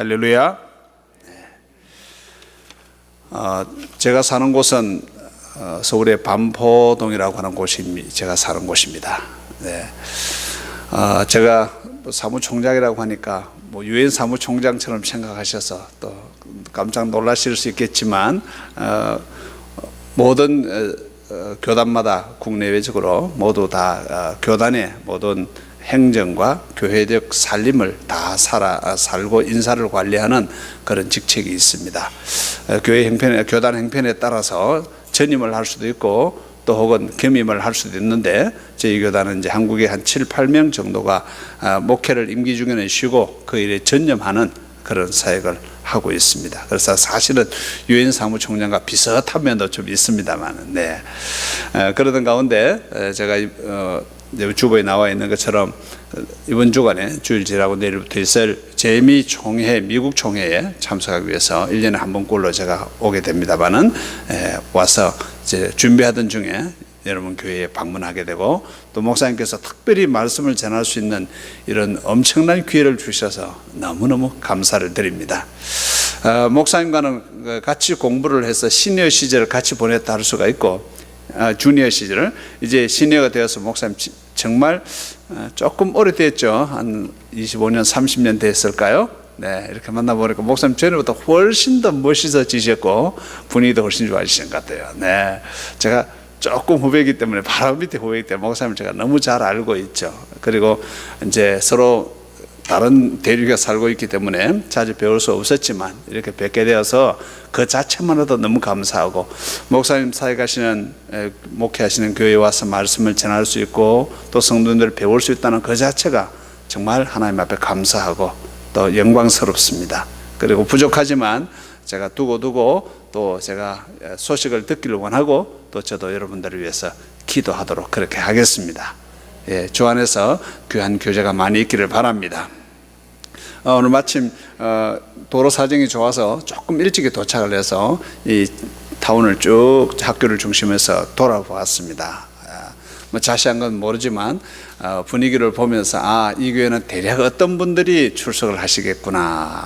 할렐루야. 제가 사는 곳은 서울의 반포동이라고 하는 곳이 제가 사는 곳입니다. 네. 제가 사무총장이라고 하니까 뭐 유엔 사무총장처럼 생각하셔서 또 깜짝 놀라실 수 있겠지만 모든 교단마다 국내외적으로 모두 다 교단의 모든 행정과 교회적 살림을 다 살고 인사를 관리하는 그런 직책이 있습니다. 교단 형편에 따라서 전임을 할 수도 있고 또 혹은 겸임을 할 수도 있는데, 저희 교단은 이제 한국에 한 7, 8명 정도가 목회를 임기 중에는 쉬고 그 일에 전념하는 그런 사역을 하고 있습니다. 그래서 사실은 유엔 사무총장과 비슷한 면도 좀 있습니다만, 네. 그러던 가운데 제가 주보에 나와 있는 것처럼 이번 주간에 주일 지나고 내일부터 있을 재미 총회, 미국 총회에 참석하기 위해서 1년에 한 번꼴로 제가 오게 됩니다만은, 와서 이제 준비하던 중에 여러분 교회에 방문하게 되고, 또 목사님께서 특별히 말씀을 전할 수 있는 이런 엄청난 기회를 주셔서 너무너무 감사를 드립니다. 목사님과는 같이 공부를 해서 시니어 시절을 같이 보냈다 할 수가 있고, 주니어 시절을 이제 시니어가 되어서 목사님 정말 조금 오래됐죠. 한 25년, 30년 됐을까요? 네, 이렇게 만나보니까 목사님 전에보다 훨씬 더 멋있어지셨고 분위기도 훨씬 좋아지신 것 같아요. 네, 제가 조금 후배이기 때문에, 바로 밑에 후배이기 때문에 목사님 제가 너무 잘 알고 있죠. 그리고 이제 서로 다른 대륙에 살고 있기 때문에 자주 배울 수 없었지만 이렇게 뵙게 되어서 그 자체만으로도 너무 감사하고, 목사님 사역하시는 목회하시는 교회에 와서 말씀을 전할 수 있고 또 성도님들을 배울 수 있다는 그 자체가 정말 하나님 앞에 감사하고 또 영광스럽습니다. 그리고 부족하지만 제가 두고 또 제가 소식을 듣기를 원하고 또 저도 여러분들을 위해서 기도하도록 그렇게 하겠습니다. 예, 주 안에서 귀한 교제가 많이 있기를 바랍니다. 오늘 마침 도로 사정이 좋아서 조금 일찍 도착을 해서 이 타운을 쭉 학교를 중심해서 돌아보았습니다. 뭐 자세한 건 모르지만 분위기를 보면서 이 교회는 대략 어떤 분들이 출석을 하시겠구나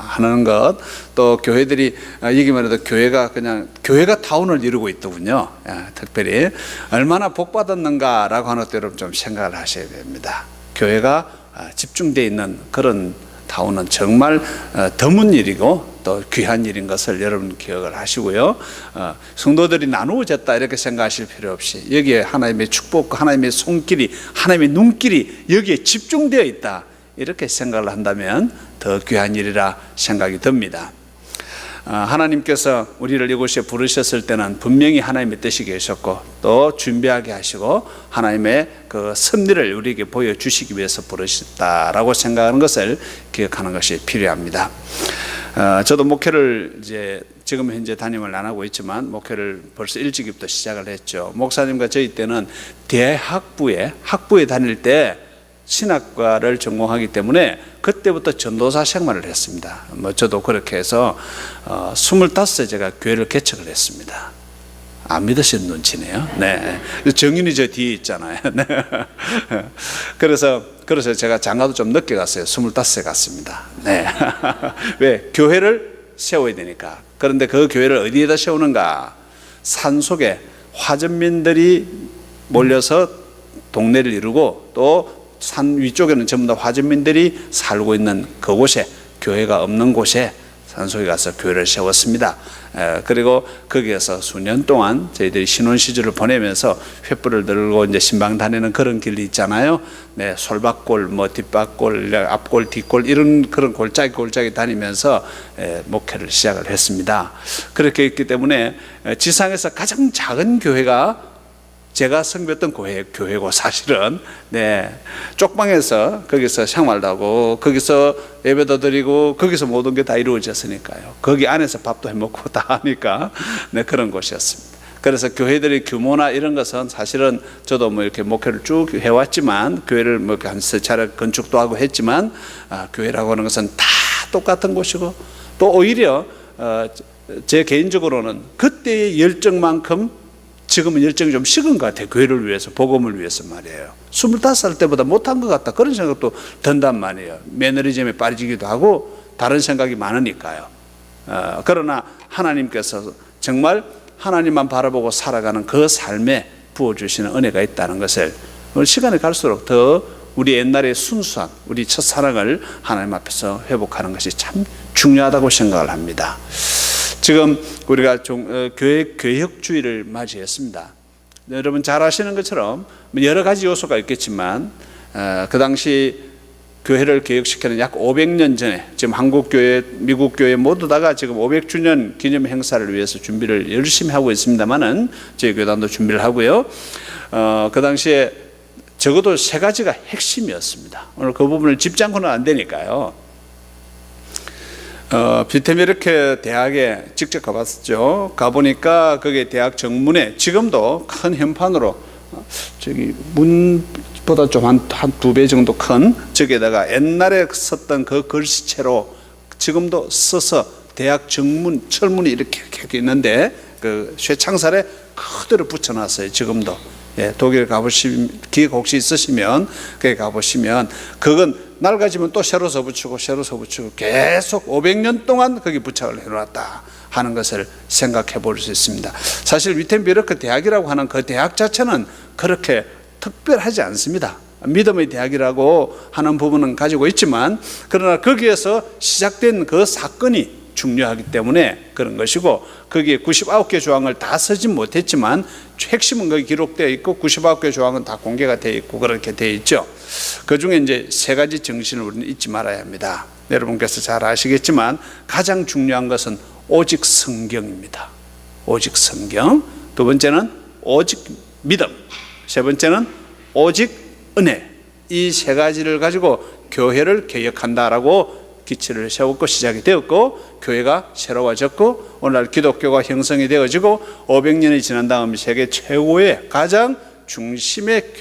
하는 것, 또 교회들이 얘기만 해도 교회가 타운을 이루고 있더군요. 특별히 얼마나 복 받았는가라고 하는 것도 여러분 좀 생각을 하셔야 됩니다. 교회가 집중되어 있는 그런 타운은 정말 드문 일이고 또 귀한 일인 것을 여러분 기억을 하시고요. 성도들이 나누어졌다 이렇게 생각하실 필요 없이 여기에 하나님의 축복과 하나님의 손길이, 하나님의 눈길이 여기에 집중되어 있다 이렇게 생각을 한다면 더 귀한 일이라 생각이 듭니다. 하나님께서 우리를 이곳에 부르셨을 때는 분명히 하나님의 뜻이 계셨고 또 준비하게 하시고 하나님의 그 섭리를 우리에게 보여주시기 위해서 부르셨다라고 생각하는 것을 기억하는 것이 필요합니다. 저도 목회를 지금 현재 담임을 안 하고 있지만 목회를 벌써 일찍부터 시작을 했죠. 목사님과 저희 때는 학부에 다닐 때 신학과를 전공하기 때문에 그때부터 전도사 생활을 했습니다. 저도 그렇게 해서 25세 제가 교회를 개척을 했습니다. 안 믿으시는 눈치네요. 네. 정인이 저 뒤에 있잖아요. 네. 그래서 제가 장가도 좀 늦게 갔어요. 25세 갔습니다. 네. 왜? 교회를 세워야 되니까. 그런데 그 교회를 어디에다 세우는가? 산속에 화전민들이 몰려서 동네를 이루고 또 산 위쪽에는 전부 다 화전민들이 살고 있는 그곳에, 교회가 없는 곳에 산속에 가서 교회를 세웠습니다. 그리고 거기에서 수년 동안 저희들이 신혼 시절을 보내면서 횃불을 들고 이제 신방 다니는 그런 길이 있잖아요. 네, 솔밭골, 뒷밭골, 앞골, 뒷골 이런 그런 골짜기 다니면서 목회를 시작을 했습니다. 그렇게 했기 때문에 지상에서 가장 작은 교회가 제가 섬겼던 교회고 사실은 쪽방에서 거기서 생활도 하고 거기서 예배도 드리고 거기서 모든 게 다 이루어졌으니까요. 거기 안에서 밥도 해먹고 다 하니까 그런 곳이었습니다. 그래서 교회들의 규모나 이런 것은 사실은 저도 이렇게 목회를 쭉 해왔지만 교회를 한 세 차례 건축도 하고 했지만 교회라고 하는 것은 다 똑같은 곳이고 또 오히려 제 개인적으로는 그때의 열정만큼 지금은 열정이 좀 식은 것 같아요. 교회를 위해서, 복음을 위해서 말이에요. 25살 때보다 못한 것 같다 그런 생각도 든단 말이에요. 매너리즘에 빠지기도 하고 다른 생각이 많으니까요. 그러나 하나님께서 정말 하나님만 바라보고 살아가는 그 삶에 부어주시는 은혜가 있다는 것을 시간이 갈수록 더 우리 옛날의 순수한 우리 첫사랑을 하나님 앞에서 회복하는 것이 참 중요하다고 생각을 합니다. 지금 우리가 교회 개혁주의를 맞이했습니다. 여러분 잘 아시는 것처럼 여러 가지 요소가 있겠지만 그 당시 교회를 개혁시키는 약 500년 전에 지금 한국교회, 미국교회 모두 다가 지금 500주년 기념 행사를 위해서 준비를 열심히 하고 있습니다만은 저희 교단도 준비를 하고요. 그 당시에 적어도 3가지가 핵심이었습니다. 오늘 그 부분을 짚지 않고는 안 되니까요. 비테메르케 대학에 직접 가봤었죠. 가보니까 거기 대학 정문에 지금도 큰 현판으로 저기 문보다 좀 한 2배 정도 큰 저기에다가 옛날에 썼던 그 글씨체로 지금도 써서 대학 정문 철문이 이렇게 있는데 그 쇠창살에 그대로 붙여놨어요. 지금도. 예, 독일 가보시면 기회 혹시 있으시면 거기 가보시면 그건 낡아지면 또 새로 써붙이고 계속 500년 동안 거기 부착을 해놨다 하는 것을 생각해 볼 수 있습니다. 사실 위텐베르크 대학이라고 하는 그 대학 자체는 그렇게 특별하지 않습니다. 믿음의 대학이라고 하는 부분은 가지고 있지만 그러나 거기에서 시작된 그 사건이 중요하기 때문에 그런 것이고 거기에 99개 조항을 다 쓰진 못했지만 핵심은 거기 기록되어 있고 99개 조항은 다 공개가 되어 있고 그렇게 되어 있죠. 그 중에 이제 3가지 정신을 우리는 잊지 말아야 합니다. 여러분께서 잘 아시겠지만 가장 중요한 것은 오직 성경입니다. 오직 성경. 두 번째는 오직 믿음. 세 번째는 오직 은혜. 이 3가지를 가지고 교회를 개혁한다라고 기치를 세웠고 시작이 되었고 교회가 새로워졌고 오늘날 기독교가 형성이 되어지고 500년이 지난 다음 세계 최고의 가장 중심의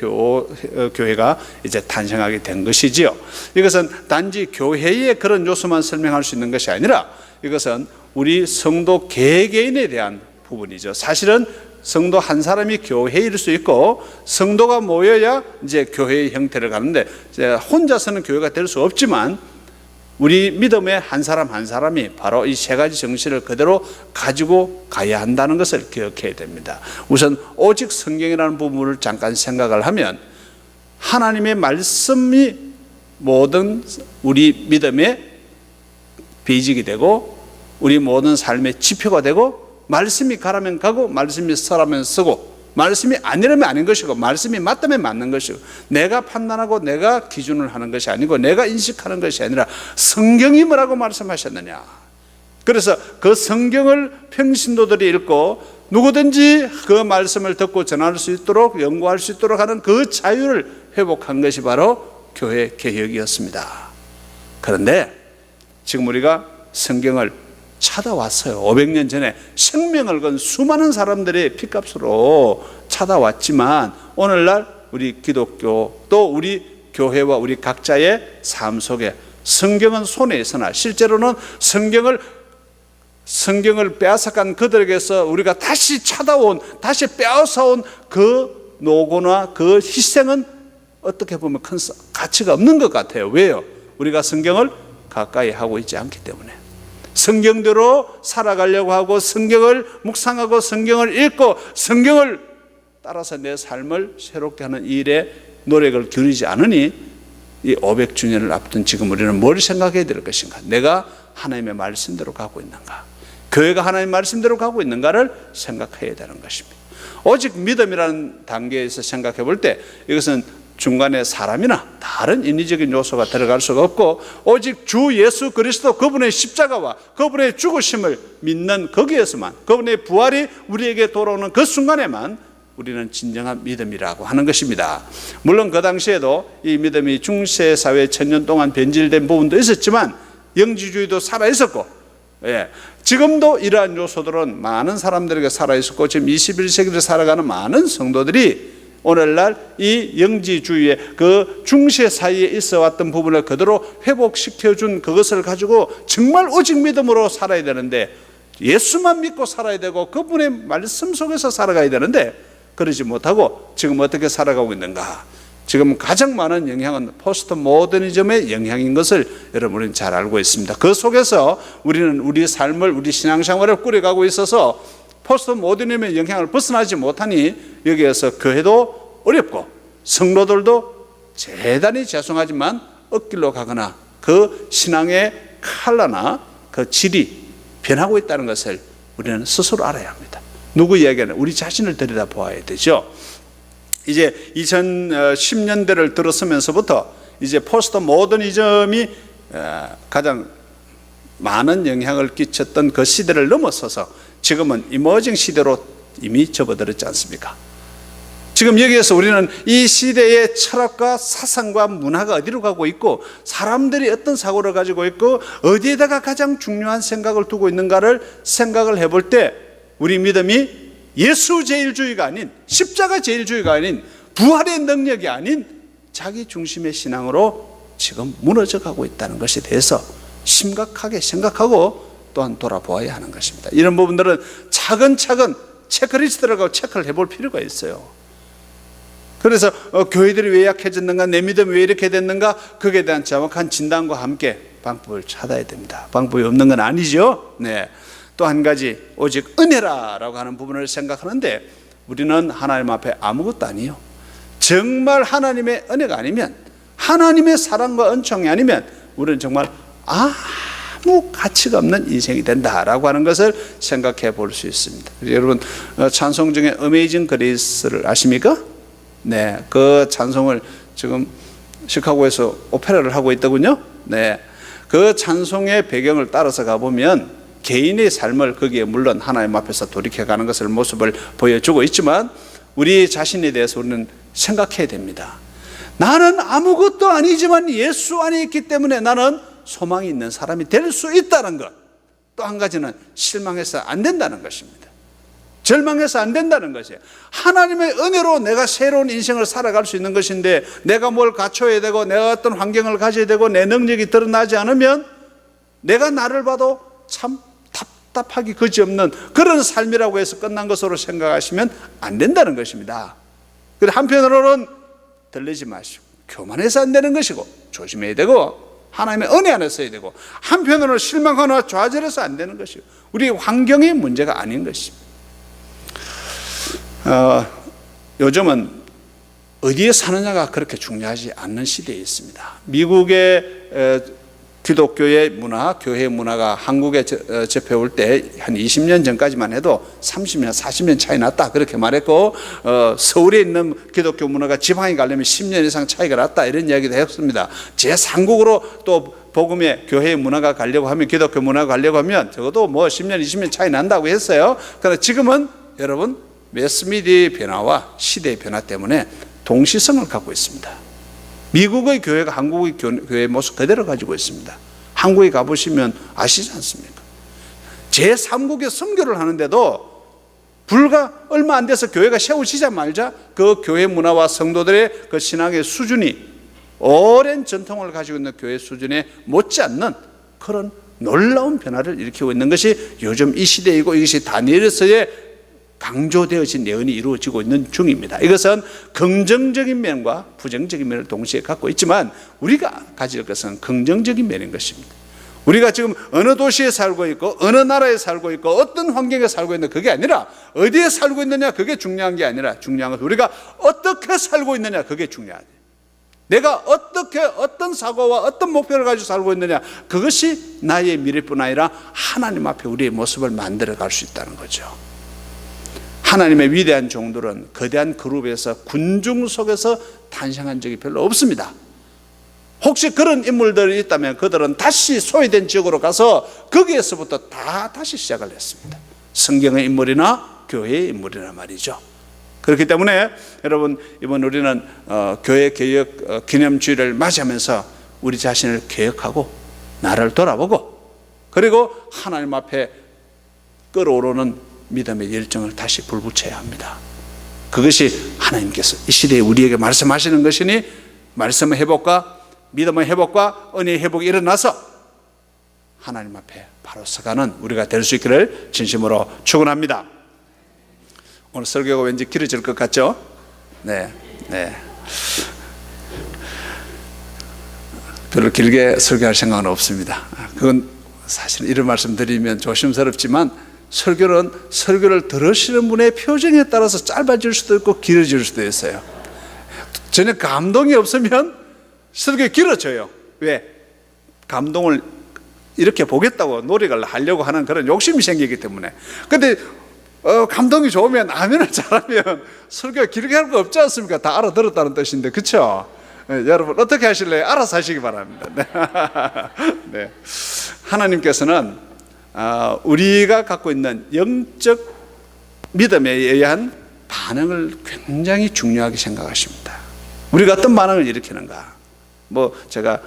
교회가 이제 탄생하게 된 것이지요. 이것은 단지 교회의 그런 요소만 설명할 수 있는 것이 아니라 이것은 우리 성도 개개인에 대한 부분이죠. 사실은 성도 한 사람이 교회일 수 있고 성도가 모여야 이제 교회의 형태를 가는데 혼자서는 교회가 될 수 없지만 우리 믿음의 한 사람 한 사람이 바로 이 3가지 정신을 그대로 가지고 가야 한다는 것을 기억해야 됩니다. 우선 오직 성경이라는 부분을 잠깐 생각을 하면 하나님의 말씀이 모든 우리 믿음의 베이직이 되고 우리 모든 삶의 지표가 되고 말씀이 가라면 가고 말씀이 서라면 서고 말씀이 아니라면 아닌 것이고 말씀이 맞다면 맞는 것이고 내가 판단하고 내가 기준을 하는 것이 아니고 내가 인식하는 것이 아니라 성경이 뭐라고 말씀하셨느냐. 그래서 그 성경을 평신도들이 읽고 누구든지 그 말씀을 듣고 전할 수 있도록 연구할 수 있도록 하는 그 자유를 회복한 것이 바로 교회 개혁이었습니다. 그런데 지금 우리가 성경을 찾아왔어요. 500년 전에 생명을 건 수많은 사람들의 피값으로 찾아왔지만 오늘날 우리 기독교 또 우리 교회와 우리 각자의 삶 속에 성경은 손에 있으나 실제로는 성경을 빼앗아간 그들에게서 우리가 다시 찾아온 다시 빼앗아온 그 노고나 그 희생은 어떻게 보면 큰 가치가 없는 것 같아요. 왜요? 우리가 성경을 가까이 하고 있지 않기 때문에. 성경대로 살아가려고 하고 성경을 묵상하고 성경을 읽고 성경을 따라서 내 삶을 새롭게 하는 일에 노력을 기울이지 않으니 이 500주년을 앞둔 지금 우리는 뭘 생각해야 될 것인가? 내가 하나님의 말씀대로 가고 있는가? 교회가 하나님의 말씀대로 가고 있는가를 생각해야 되는 것입니다. 오직 믿음이라는 단계에서 생각해 볼 때 이것은 중간에 사람이나 다른 인위적인 요소가 들어갈 수가 없고 오직 주 예수 그리스도 그분의 십자가와 그분의 죽으심을 믿는 거기에서만 그분의 부활이 우리에게 돌아오는 그 순간에만 우리는 진정한 믿음이라고 하는 것입니다. 물론 그 당시에도 이 믿음이 중세 사회 1000년 동안 변질된 부분도 있었지만 영지주의도 살아있었고 지금도 이러한 요소들은 많은 사람들에게 살아있었고 지금 21세기를 살아가는 많은 성도들이 오늘날 이 영지주의의 그 중세 사이에 있어 왔던 부분을 그대로 회복시켜준 그것을 가지고 정말 오직 믿음으로 살아야 되는데 예수만 믿고 살아야 되고 그분의 말씀 속에서 살아가야 되는데 그러지 못하고 지금 어떻게 살아가고 있는가? 지금 가장 많은 영향은 포스트 모더니즘의 영향인 것을 여러분은 잘 알고 있습니다. 그 속에서 우리는 우리 삶을, 우리 신앙생활을 꾸려가고 있어서 포스트 모더니즘의 영향을 벗어나지 못하니 여기에서 교회도 어렵고 성도들도 대단히 죄송하지만 엇길로 가거나 그 신앙의 컬러나 그 질이 변하고 있다는 것을 우리는 스스로 알아야 합니다. 누구 이야기는 우리 자신을 들여다보아야 되죠. 이제 2010년대를 들어서면서부터 이제 포스트 모더니즘이 가장 많은 영향을 끼쳤던 그 시대를 넘어서서 지금은 이머징 시대로 이미 접어들었지 않습니까? 지금 여기에서 우리는 이 시대의 철학과 사상과 문화가 어디로 가고 있고 사람들이 어떤 사고를 가지고 있고 어디에다가 가장 중요한 생각을 두고 있는가를 생각을 해볼 때 우리 믿음이 예수 제일주의가 아닌 십자가 제일주의가 아닌 부활의 능력이 아닌 자기 중심의 신앙으로 지금 무너져 가고 있다는 것에 대해서 심각하게 생각하고 또한 돌아보아야 하는 것입니다. 이런 부분들은 차근차근 체크리스트를 하고 체크를 해볼 필요가 있어요. 그래서 교회들이 왜 약해졌는가, 내 믿음이 왜 이렇게 됐는가, 거기에 대한 정확한 진단과 함께 방법을 찾아야 됩니다. 방법이 없는 건 아니죠. 네. 또 한 가지, 오직 은혜라라고 하는 부분을 생각하는데 우리는 하나님 앞에 아무것도 아니에요. 정말 하나님의 은혜가 아니면, 하나님의 사랑과 은총이 아니면 우리는 정말 아무 가치가 없는 인생이 된다라고 하는 것을 생각해 볼 수 있습니다. 여러분 찬송 중에 어메이징 그레이스를 아십니까? 네, 그 찬송을 지금 시카고에서 오페라를 하고 있더군요. 네, 그 찬송의 배경을 따라서 가보면 개인의 삶을 거기에 물론 하나님 앞에서 돌이켜가는 것을 모습을 보여주고 있지만 우리 자신에 대해서 우리는 생각해야 됩니다. 나는 아무것도 아니지만 예수 안에 있기 때문에 나는 소망이 있는 사람이 될 수 있다는 것. 또 한 가지는 실망해서 안 된다는 것입니다. 절망해서 안 된다는 것이에요. 하나님의 은혜로 내가 새로운 인생을 살아갈 수 있는 것인데 내가 뭘 갖춰야 되고 내가 어떤 환경을 가져야 되고 내 능력이 드러나지 않으면 내가 나를 봐도 참 답답하기 그지없는 그런 삶이라고 해서 끝난 것으로 생각하시면 안 된다는 것입니다. 그런데 한편으로는 들리지 마시고 교만해서 안 되는 것이고 조심해야 되고 하나님의 은혜 안에 써야 되고 한편으로는 실망하거나 좌절해서 안 되는 것이고 우리 환경의 문제가 아닌 것입니다. 요즘은 어디에 사느냐가 그렇게 중요하지 않는 시대에 있습니다. 미국의 기독교의 문화, 교회 문화가 한국에 접해올 때 한 20년 전까지만 해도 30년, 40년 차이 났다 그렇게 말했고 서울에 있는 기독교 문화가 지방에 가려면 10년 이상 차이가 났다 이런 이야기도 했습니다. 제3국으로 또 복음의 교회의 문화가 가려고 하면 기독교 문화가 가려고 하면 적어도 뭐 10년, 20년 차이 난다고 했어요. 그러나 지금은 여러분 매스미디어의 변화와 시대의 변화 때문에 동시성을 갖고 있습니다. 미국의 교회가 한국의 교회의 모습 그대로 가지고 있습니다. 한국에 가보시면 아시지 않습니까? 제3국의 선교를 하는데도 불과 얼마 안 돼서 교회가 세워지자마자 그 교회 문화와 성도들의 그 신앙의 수준이 오랜 전통을 가지고 있는 교회 수준에 못지않는 그런 놀라운 변화를 일으키고 있는 것이 요즘 이 시대이고 이것이 다니엘서의 강조되어진 예언이 이루어지고 있는 중입니다. 이것은 긍정적인 면과 부정적인 면을 동시에 갖고 있지만 우리가 가질 것은 긍정적인 면인 것입니다. 우리가 지금 어느 도시에 살고 있고 어느 나라에 살고 있고 어떤 환경에 살고 있는 그게 아니라 어디에 살고 있느냐 그게 중요한 게 아니라 중요한 것은 우리가 어떻게 살고 있느냐 그게 중요하다. 내가 어떻게 어떤 사고와 어떤 목표를 가지고 살고 있느냐 그것이 나의 미래뿐 아니라 하나님 앞에 우리의 모습을 만들어 갈 수 있다는 거죠. 하나님의 위대한 종들은 거대한 그룹에서 군중 속에서 탄생한 적이 별로 없습니다. 혹시 그런 인물들이 있다면 그들은 다시 소외된 지역으로 가서 거기에서부터 다시 시작을 했습니다. 성경의 인물이나 교회의 인물이나 말이죠. 그렇기 때문에 여러분 이번 우리는 교회 개혁 기념주일을 맞이하면서 우리 자신을 개혁하고 나를 돌아보고 그리고 하나님 앞에 끓어오르는 믿음의 열정을 다시 불붙여야 합니다. 그것이 하나님께서 이 시대에 우리에게 말씀하시는 것이니 말씀의 회복과 믿음의 회복과 은혜의 회복이 일어나서 하나님 앞에 바로 서가는 우리가 될 수 있기를 진심으로 축원합니다. 오늘 설교가 왠지 길어질 것 같죠? 네. 별로 길게 설교할 생각은 없습니다. 그건 사실 이런 말씀 드리면 조심스럽지만 설교는 설교를 들으시는 분의 표정에 따라서 짧아질 수도 있고 길어질 수도 있어요. 전혀 감동이 없으면 설교 길어져요. 왜? 감동을 이렇게 보겠다고 노력을 하려고 하는 그런 욕심이 생기기 때문에. 근데 감동이 좋으면 아멘을 잘하면 설교가 길게 할 거 없지 않습니까? 다 알아들었다는 뜻인데, 그렇죠? 여러분 어떻게 하실래요? 알아서 하시기 바랍니다. 네. 하나님께서는 우리가 갖고 있는 영적 믿음에 의한 반응을 굉장히 중요하게 생각하십니다. 우리가 어떤 반응을 일으키는가? 제가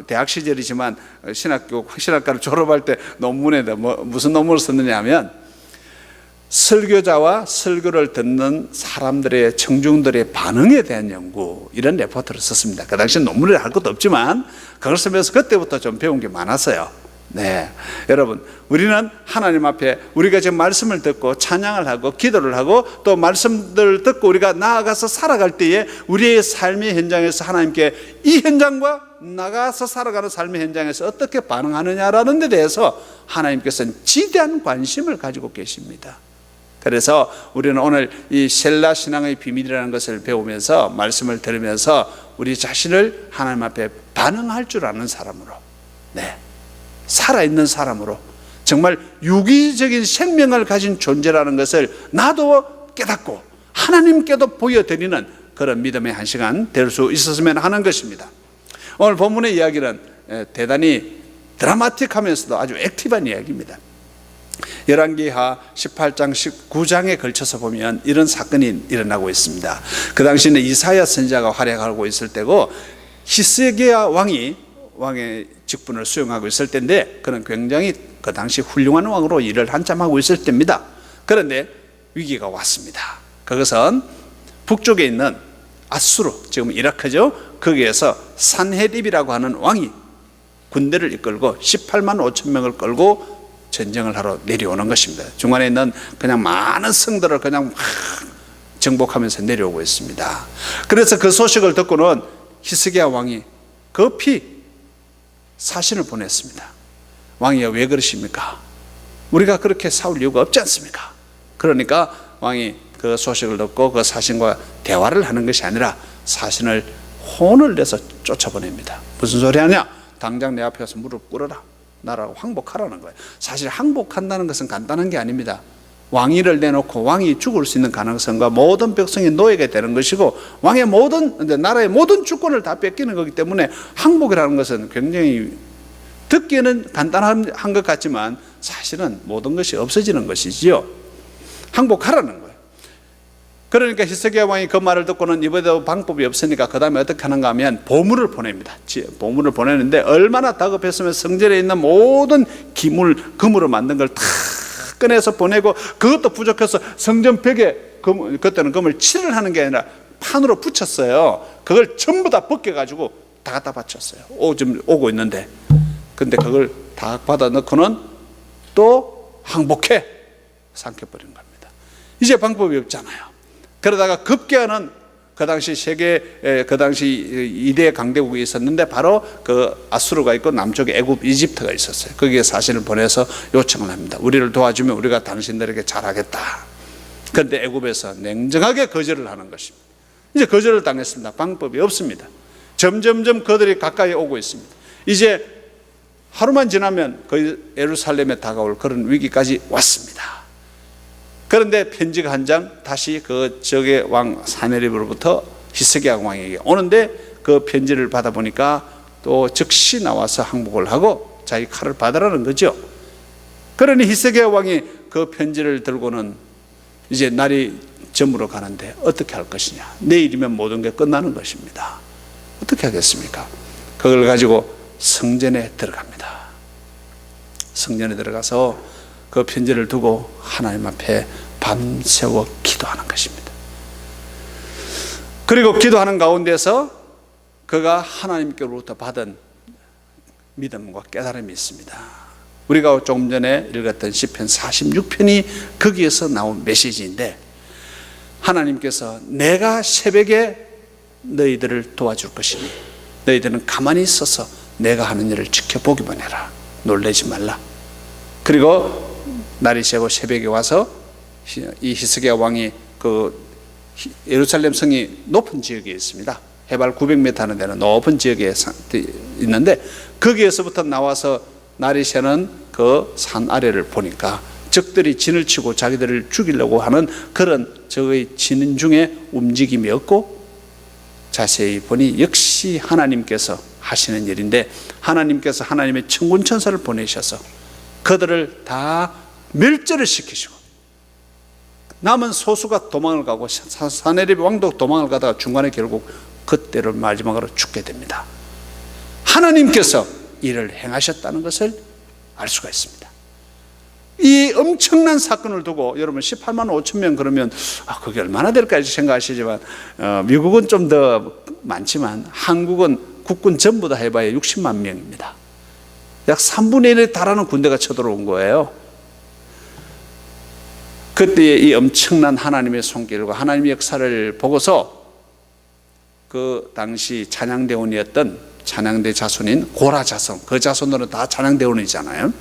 대학 시절이지만 신학과를 졸업할 때 논문에 무슨 논문을 썼느냐 하면 설교자와 설교를 듣는 사람들의 청중들의 반응에 대한 연구, 이런 레포트를 썼습니다. 그 당시 논문을 할 것도 없지만 그걸 쓰면서 그때부터 좀 배운 게 많았어요. 네, 여러분, 우리는 하나님 앞에 우리가 지금 말씀을 듣고 찬양을 하고 기도를 하고 또 말씀들을 듣고 우리가 나아가서 살아갈 때에 우리의 삶의 현장에서 하나님께 이 현장과 나가서 살아가는 삶의 현장에서 어떻게 반응하느냐라는 데 대해서 하나님께서는 지대한 관심을 가지고 계십니다. 그래서 우리는 오늘 이 셀라 신앙의 비밀이라는 것을 배우면서 말씀을 들으면서 우리 자신을 하나님 앞에 반응할 줄 아는 사람으로, 네, 살아있는 사람으로, 정말 유기적인 생명을 가진 존재라는 것을 나도 깨닫고 하나님께도 보여드리는 그런 믿음의 한 시간 될 수 있었으면 하는 것입니다. 오늘 본문의 이야기는 대단히 드라마틱하면서도 아주 액티브한 이야기입니다. 열왕기하 18장 19장에 걸쳐서 보면 이런 사건이 일어나고 있습니다. 그 당시에는 이사야 선지자가 활약하고 있을 때고 히스기야 왕의 직분을 수행하고 있을 때인데, 그는 굉장히 그 당시 훌륭한 왕으로 일을 한참 하고 있을 때입니다. 그런데 위기가 왔습니다. 그것은 북쪽에 있는 아수르, 지금 이라크죠. 거기에서 산헤립이라고 하는 왕이 군대를 이끌고 18만 5천 명을 끌고 전쟁을 하러 내려오는 것입니다. 중간에 있는 그냥 많은 성들을 그냥 막 정복하면서 내려오고 있습니다. 그래서 그 소식을 듣고는 히스기야 왕이 급히 사신을 보냈습니다. 왕이여, 왜 그러십니까? 우리가 그렇게 싸울 이유가 없지 않습니까? 그러니까 왕이 그 소식을 듣고 그 사신과 대화를 하는 것이 아니라 사신을 혼을 내서 쫓아보냅니다. 무슨 소리 하냐? 당장 내 앞에 와서 무릎 꿇어라, 나라고 항복하라는 거예요. 사실 항복한다는 것은 간단한 게 아닙니다. 왕위를 내놓고 왕이 죽을 수 있는 가능성과 모든 백성이 노예가 되는 것이고 왕의 나라의 모든 주권을 다 뺏기는 거기 때문에 항복이라는 것은 굉장히 듣기에는 간단한 것 같지만 사실은 모든 것이 없어지는 것이지요. 항복하라는 거예요. 그러니까 히스기야 왕이 그 말을 듣고는 이번에도 방법이 없으니까 그 다음에 어떻게 하는가 하면 보물을 보냅니다. 보물을 보내는데 얼마나 다급했으면 성전에 있는 모든 금으로 만든 걸 다 꺼내서 보내고, 그것도 부족해서 성전 벽에 그때는 금을 칠을 하는 게 아니라 판으로 붙였어요. 그걸 전부 다 벗겨가지고 다 갖다 바쳤어요. 지금 오고 있는데, 근데 그걸 다 받아 넣고는 또 항복해 삼켜버린 겁니다. 이제 방법이 없잖아요. 그러다가 급기야는 그 당시 그 당시 2대 강대국이 있었는데 바로 그 아수르가 있고 남쪽에 애굽, 이집트가 있었어요. 거기에 사신을 보내서 요청을 합니다. 우리를 도와주면 우리가 당신들에게 잘하겠다. 그런데 애굽에서 냉정하게 거절을 하는 것입니다. 이제 거절을 당했습니다. 방법이 없습니다. 점점점 그들이 가까이 오고 있습니다. 이제 하루만 지나면 거의 예루살렘에 다가올 그런 위기까지 왔습니다. 그런데 편지가 한 장 다시 그 적의 왕 산헤립으로부터 히스기야 왕에게 오는데, 그 편지를 받아보니까 또 즉시 나와서 항복을 하고 자기 칼을 받으라는 거죠. 그러니 히스기야 왕이 그 편지를 들고는 이제 날이 저물어 가는데 어떻게 할 것이냐. 내일이면 모든 게 끝나는 것입니다. 어떻게 하겠습니까? 그걸 가지고 성전에 들어갑니다. 성전에 들어가서 그 편지를 두고 하나님 앞에 밤새워 기도하는 것입니다. 그리고 기도하는 가운데서 그가 하나님께로부터 받은 믿음과 깨달음이 있습니다. 우리가 조금 전에 읽었던 시편 46편이 거기에서 나온 메시지인데, 하나님께서 내가 새벽에 너희들을 도와줄 것이니 너희들은 가만히 있어서 내가 하는 일을 지켜보기만 해라. 놀라지 말라. 그리고 날이 새고 새벽에 와서 이 히스기야 왕이 그 예루살렘 성이 높은 지역에 있습니다. 해발 900m 하는 데는 높은 지역에 있는데 거기에서부터 나와서 날이 새는 그 산 아래를 보니까 적들이 진을 치고 자기들을 죽이려고 하는 그런 적의 진인 중에 움직임이 없고, 자세히 보니 역시 하나님께서 하시는 일인데, 하나님께서 하나님의 천군 천사를 보내셔서 그들을 다 멸절을 시키시고 남은 소수가 도망을 가고 사네립 왕도 도망을 가다가 중간에 결국 그때를 마지막으로 죽게 됩니다. 하나님께서 이를 행하셨다는 것을 알 수가 있습니다. 이 엄청난 사건을 두고 여러분 18만 5천 명 그러면 그게 얼마나 될까 생각하시지만 미국은 좀 더 많지만 한국은 국군 전부 다 해봐야 60만 명입니다. 약 3분의 1에 달하는 군대가 쳐들어온 거예요. 그때 이 엄청난 하나님의 손길과 하나님의 역사를 보고서 그 당시 찬양대원이었던 찬양대 자손인 고라 자손, 그 자손들은 다 찬양대원이잖아요.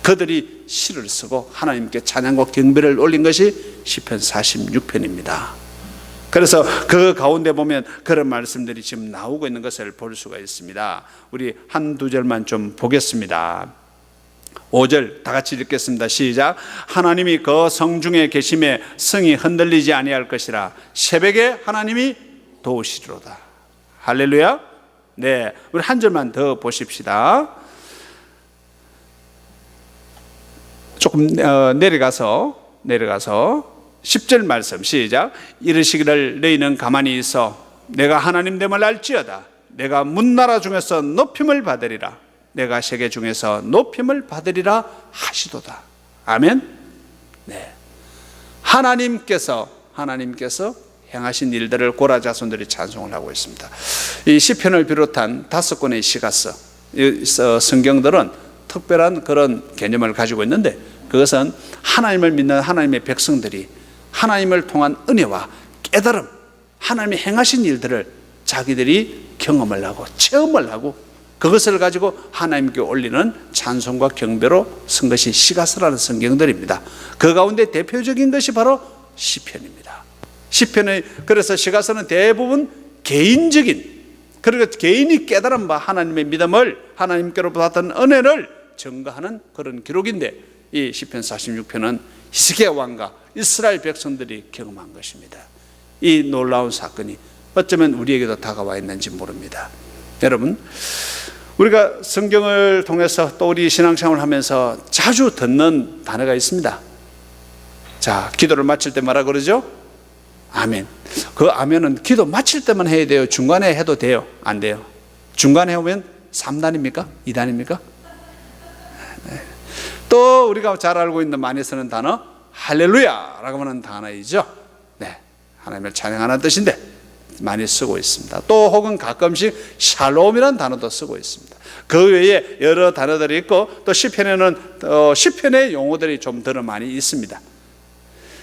그들이 시를 쓰고 하나님께 찬양과 경배를 올린 것이 시편 46편입니다. 그래서 그 가운데 보면 그런 말씀들이 지금 나오고 있는 것을 볼 수가 있습니다. 우리 한두 절만 좀 보겠습니다. 5절 다 같이 읽겠습니다. 시작. 하나님이 그 성중에 계심에 성이 흔들리지 아니할 것이라. 새벽에 하나님이 도우시리로다. 할렐루야. 네, 우리 한 절만 더 보십시다. 조금 내려가서 10절 말씀 시작. 이르시기를 너희는 가만히 있어 내가 하나님 됨을 알지어다. 내가 문나라 중에서 높임을 받으리라. 내가 세계 중에서 높임을 받으리라 하시도다. 아멘. 네. 하나님께서 행하신 일들을 고라 자손들이 찬송을 하고 있습니다. 이 시편을 비롯한 5권의 시가서, 성경들은 특별한 그런 개념을 가지고 있는데, 그것은 하나님을 믿는 하나님의 백성들이 하나님을 통한 은혜와 깨달음, 하나님이 행하신 일들을 자기들이 경험을 하고 체험을 하고 그것을 가지고 하나님께 올리는 찬송과 경배로 쓴 것이 시가서라는 성경들입니다. 그 가운데 대표적인 것이 바로 시편입니다. 그래서 시가서는 대부분 개인적인, 그리고 개인이 깨달은 바 하나님의 믿음을, 하나님께로부터 받은 은혜를 증거하는 그런 기록인데, 이 시편 46편은 히스기야 왕과 이스라엘 백성들이 경험한 것입니다. 이 놀라운 사건이 어쩌면 우리에게도 다가와 있는지 모릅니다. 여러분, 우리가 성경을 통해서 또 우리 신앙생활을 하면서 자주 듣는 단어가 있습니다. 자, 기도를 마칠 때 뭐라 그러죠? 아멘. 그 아멘은 기도 마칠 때만 해야 돼요? 중간에 해도 돼요? 안 돼요? 중간에 오면 3단입니까? 2단입니까? 네. 또 우리가 잘 알고 있는 많이 쓰는 단어 할렐루야라고 하는 단어이죠. 네, 하나님을 찬양하는 뜻인데 많이 쓰고 있습니다. 또 혹은 가끔씩 샬롬이라는 단어도 쓰고 있습니다. 그 외에 여러 단어들이 있고, 또 시편에는 시편의 용어들이 좀 더 많이 있습니다.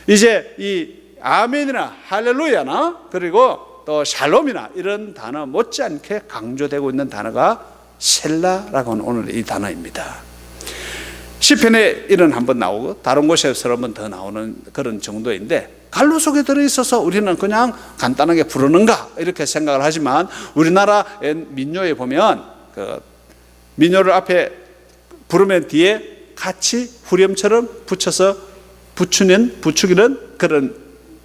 이제 이 아멘이나 할렐루야나 그리고 또 샬롬이나 이런 단어 못지않게 강조되고 있는 단어가 셀라라고 하는 오늘 이 단어입니다. 시편에 이런 한번 나오고 다른 곳에서 한번 더 나오는 그런 정도인데, 갈로 속에 들어있어서 우리는 그냥 간단하게 부르는가 이렇게 생각을 하지만, 우리나라 민요에 보면 그 민요를 앞에 부르면 뒤에 같이 후렴처럼 붙여서 부추기는 그런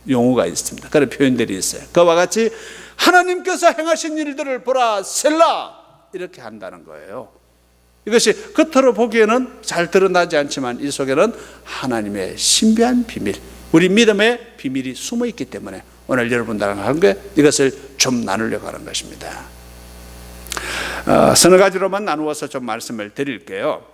용어가 있습니다. 그런 표현들이 있어요. 그와 같이 하나님께서 행하신 일들을 보라 셀라 이렇게 한다는 거예요. 이것이 겉으로 보기에는 잘 드러나지 않지만 이 속에는 하나님의 신비한 비밀, 우리 믿음의 비밀이 숨어 있기 때문에 오늘 여러분들과 함께 이것을 좀 나누려고 하는 것입니다. 서너 가지로만 나누어서 좀 말씀을 드릴게요.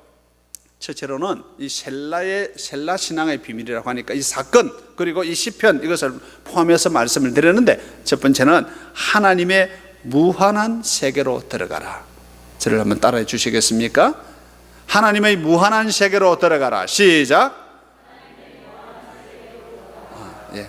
첫째로는 이 셀라 신앙의 비밀이라고 하니까 이 사건 그리고 이 시편 이것을 포함해서 말씀을 드렸는데, 첫 번째는 하나님의 무한한 세계로 들어가라. 저를 한번 따라해 주시겠습니까? 하나님의 무한한 세계로 들어가라. 시작. 예.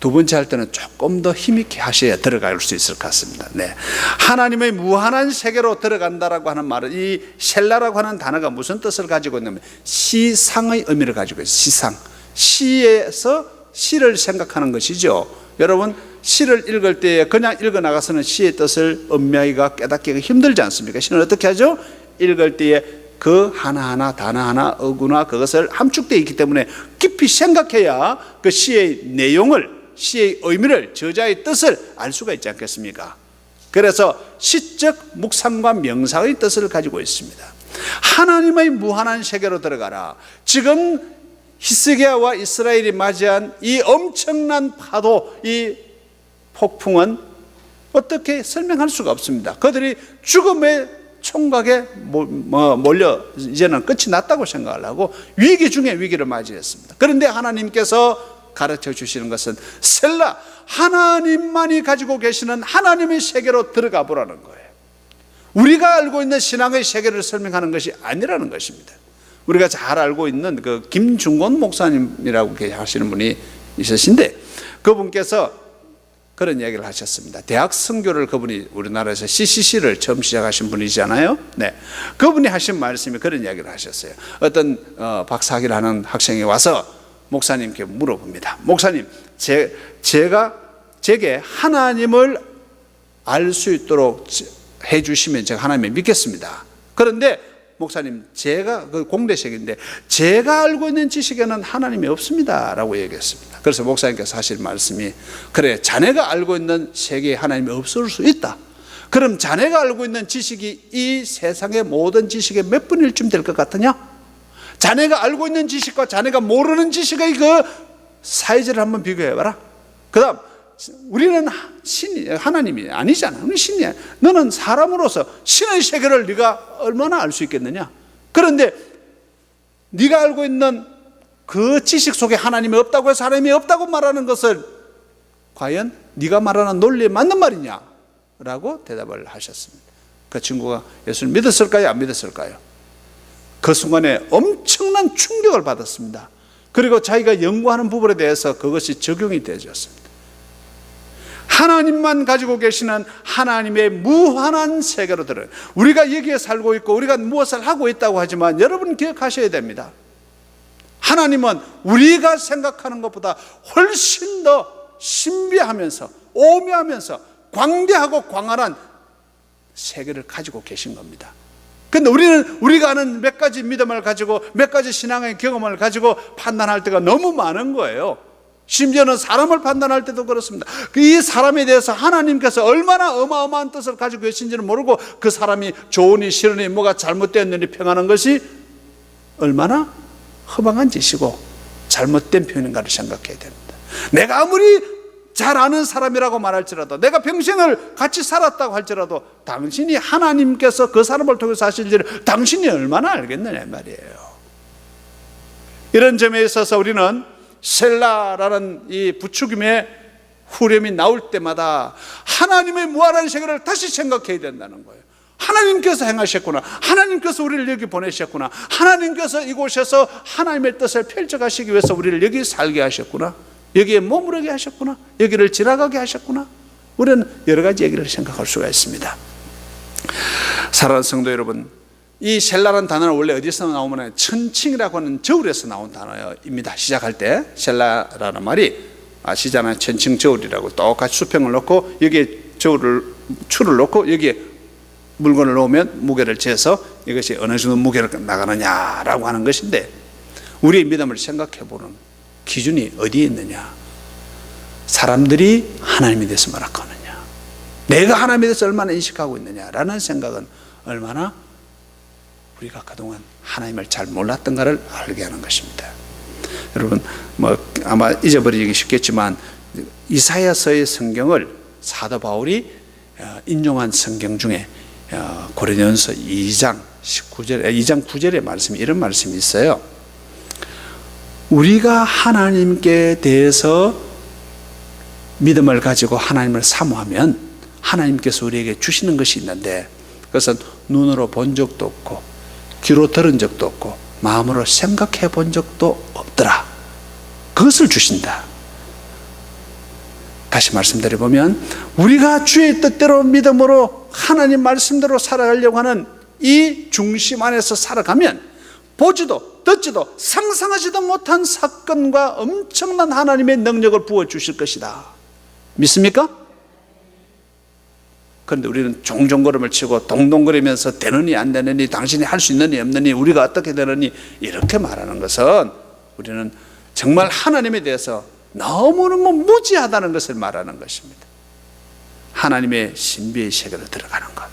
두 번째 할 때는 조금 더 힘있게 하셔야 들어갈 수 있을 것 같습니다. 네. 하나님의 무한한 세계로 들어간다라고 하는 말은, 이 셀라라고 하는 단어가 무슨 뜻을 가지고 있냐면 시상의 의미를 가지고 있어요. 시상. 시에서 시를 생각하는 것이죠. 여러분, 시를 읽을 때 그냥 읽어 나가서는 시의 뜻을 엄미하기가 깨닫기가 힘들지 않습니까? 시는 어떻게 하죠? 읽을 때에 그 하나하나 단어 하나 어구나 그것을 함축되어 있기 때문에 깊이 생각해야 그 시의 내용을, 시의 의미를, 저자의 뜻을 알 수가 있지 않겠습니까? 그래서 시적 묵상과 명상의 뜻을 가지고 있습니다. 하나님의 무한한 세계로 들어가라. 지금 히스기야와 이스라엘이 맞이한 이 엄청난 파도, 이 폭풍은 어떻게 설명할 수가 없습니다. 그들이 죽음의 총각에 몰려 이제는 끝이 났다고 생각을 하고 위기 중에 위기를 맞이했습니다. 그런데 하나님께서 가르쳐 주시는 것은 셀라, 하나님만이 가지고 계시는 하나님의 세계로 들어가 보라는 거예요. 우리가 알고 있는 신앙의 세계를 설명하는 것이 아니라는 것입니다. 우리가 잘 알고 있는 그 김중곤 목사님이라고 하시는 분이 있으신데, 그분께서 그런 얘기를 하셨습니다. 대학 선교를 그분이 우리나라에서 CCC를 처음 시작하신 분이잖아요. 네, 그분이 하신 말씀이 그런 얘기를 하셨어요. 어떤 박사학위를 하는 학생이 와서 목사님께 물어봅니다. 목사님, 제게 하나님을 알 수 있도록 해주시면 제가 하나님을 믿겠습니다. 그런데 목사님, 제가 그 공대생인데 제가 알고 있는 지식에는 하나님이 없습니다 라고 얘기했습니다. 그래서 목사님께서 하실 말씀이, 그래, 자네가 알고 있는 세계에 하나님이 없을 수 있다. 그럼 자네가 알고 있는 지식이 이 세상의 모든 지식의 몇 분의 1쯤 될 것 같으냐? 자네가 알고 있는 지식과 자네가 모르는 지식의 그 사이즈를 한번 비교해봐라. 그 다음, 우리는 신이, 하나님이 아니잖아. 우리는 신이야. 너는 사람으로서 신의 세계를 네가 얼마나 알 수 있겠느냐? 그런데 네가 알고 있는 그 지식 속에 하나님이 없다고 해서 하나님이 없다고 말하는 것을 과연 네가 말하는 논리에 맞는 말이냐? 라고 대답을 하셨습니다. 그 친구가 예수를 믿었을까요? 안 믿었을까요? 그 순간에 엄청난 충격을 받았습니다. 그리고 자기가 연구하는 부분에 대해서 그것이 적용이 되어졌습니다. 하나님만 가지고 계시는 하나님의 무한한 세계로 들어요. 우리가 여기에 살고 있고 우리가 무엇을 하고 있다고 하지만 여러분 기억하셔야 됩니다. 하나님은 우리가 생각하는 것보다 훨씬 더 신비하면서 오묘하면서 광대하고 광활한 세계를 가지고 계신 겁니다. 근데 우리가 아는 몇 가지 믿음을 가지고 몇 가지 신앙의 경험을 가지고 판단할 때가 너무 많은 거예요. 심지어는 사람을 판단할 때도 그렇습니다. 이 사람에 대해서 하나님께서 얼마나 어마어마한 뜻을 가지고 계신지는 모르고 그 사람이 좋으니 싫으니 뭐가 잘못되었느니 평하는 것이 얼마나 허망한 짓이고 잘못된 표현인가를 생각해야 됩니다. 내가 아무리 잘 아는 사람이라고 말할지라도, 내가 평생을 같이 살았다고 할지라도 당신이 하나님께서 그 사람을 통해서 하실지를 당신이 얼마나 알겠느냐 말이에요. 이런 점에 있어서 우리는 셀라라는 이 부추김의 후렴이 나올 때마다 하나님의 무한한 세계를 다시 생각해야 된다는 거예요. 하나님께서 행하셨구나. 하나님께서 우리를 여기 보내셨구나. 하나님께서 이곳에서 하나님의 뜻을 펼쳐가시기 위해서 우리를 여기 살게 하셨구나. 여기에 머무르게 하셨구나. 여기를 지나가게 하셨구나. 우리는 여러 가지 얘기를 생각할 수가 있습니다. 사랑하는 성도 여러분, 이 셀라라는 단어는 원래 어디서 나오면 천칭이라고 하는 저울에서 나온 단어입니다. 시작할 때 셀라라는 말이 아시잖아요. 천칭 저울이라고 똑같이 수평을 놓고 여기에 줄을 놓고 여기에 물건을 놓으면 무게를 재서 이것이 어느 정도 무게를 나가느냐라고 하는 것인데, 우리의 믿음을 생각해 보는 기준이 어디에 있느냐? 사람들이 하나님에 대해서 뭐라고 하느냐? 내가 하나님에 대해서 얼마나 인식하고 있느냐라는 생각은 얼마나 우리가 그동안 하나님을 잘 몰랐던가를 알게 하는 것입니다. 여러분, 아마 잊어버리기 쉽겠지만 이사야서의 성경을 사도 바울이 인용한 성경 중에 고린도전서 2장 9절의 말씀이 이런 말씀이 있어요. 우리가 하나님께 대해서 믿음을 가지고 하나님을 사모하면 하나님께서 우리에게 주시는 것이 있는데, 그것은 눈으로 본 적도 없고 귀로 들은 적도 없고 마음으로 생각해 본 적도 없더라. 그것을 주신다. 다시 말씀드려보면 우리가 주의 뜻대로 믿음으로 하나님 말씀대로 살아가려고 하는 이 중심 안에서 살아가면 보지도 듣지도 상상하지도 못한 사건과 엄청난 하나님의 능력을 부어주실 것이다. 믿습니까? 그런데 우리는 종종 걸음을 치고 동동거리면서 되느니 안 되느니, 당신이 할 수 있느니 없느니, 우리가 어떻게 되느니, 이렇게 말하는 것은 우리는 정말 하나님에 대해서 너무너무 무지하다는 것을 말하는 것입니다. 하나님의 신비의 세계로 들어가는 것.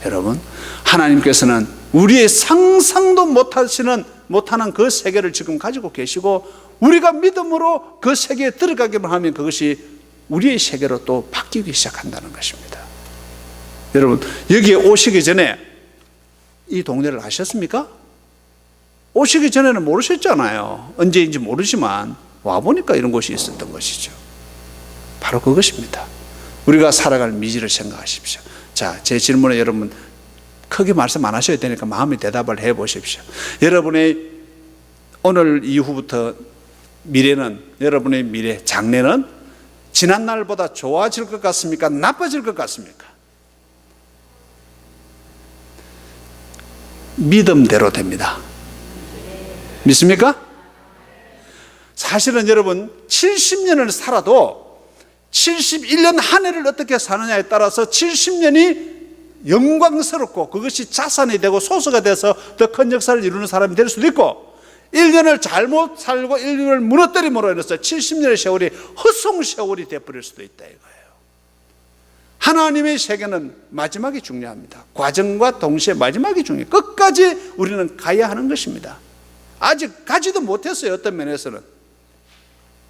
여러분, 하나님께서는 우리의 상상도 못하는 그 세계를 지금 가지고 계시고, 우리가 믿음으로 그 세계에 들어가기만 하면 그것이 우리의 세계로 또 바뀌기 시작한다는 것입니다. 여러분, 여기에 오시기 전에 이 동네를 아셨습니까? 오시기 전에는 모르셨잖아요. 언제인지 모르지만 와보니까 이런 곳이 있었던 것이죠. 바로 그것입니다. 우리가 살아갈 미지를 생각하십시오. 자, 제 질문에 여러분 크게 말씀 안 하셔야 되니까 마음의 대답을 해 보십시오. 여러분의 오늘 이후부터 미래는, 여러분의 미래, 장래는 지난날보다 좋아질 것 같습니까? 나빠질 것 같습니까? 믿음대로 됩니다. 믿습니까? 사실은 여러분 70년을 살아도 71년 한 해를 어떻게 사느냐에 따라서 70년이 영광스럽고 그것이 자산이 되고 소수가 돼서 더 큰 역사를 이루는 사람이 될 수도 있고, 1년을 잘못 살고 1년을 무너뜨림으로 인해서 70년의 세월이 헛송 세월이 되어버릴 수도 있다 이거예요. 하나님의 세계는 마지막이 중요합니다. 과정과 동시에 마지막이 중요해요. 끝까지 우리는 가야 하는 것입니다. 아직 가지도 못했어요, 어떤 면에서는.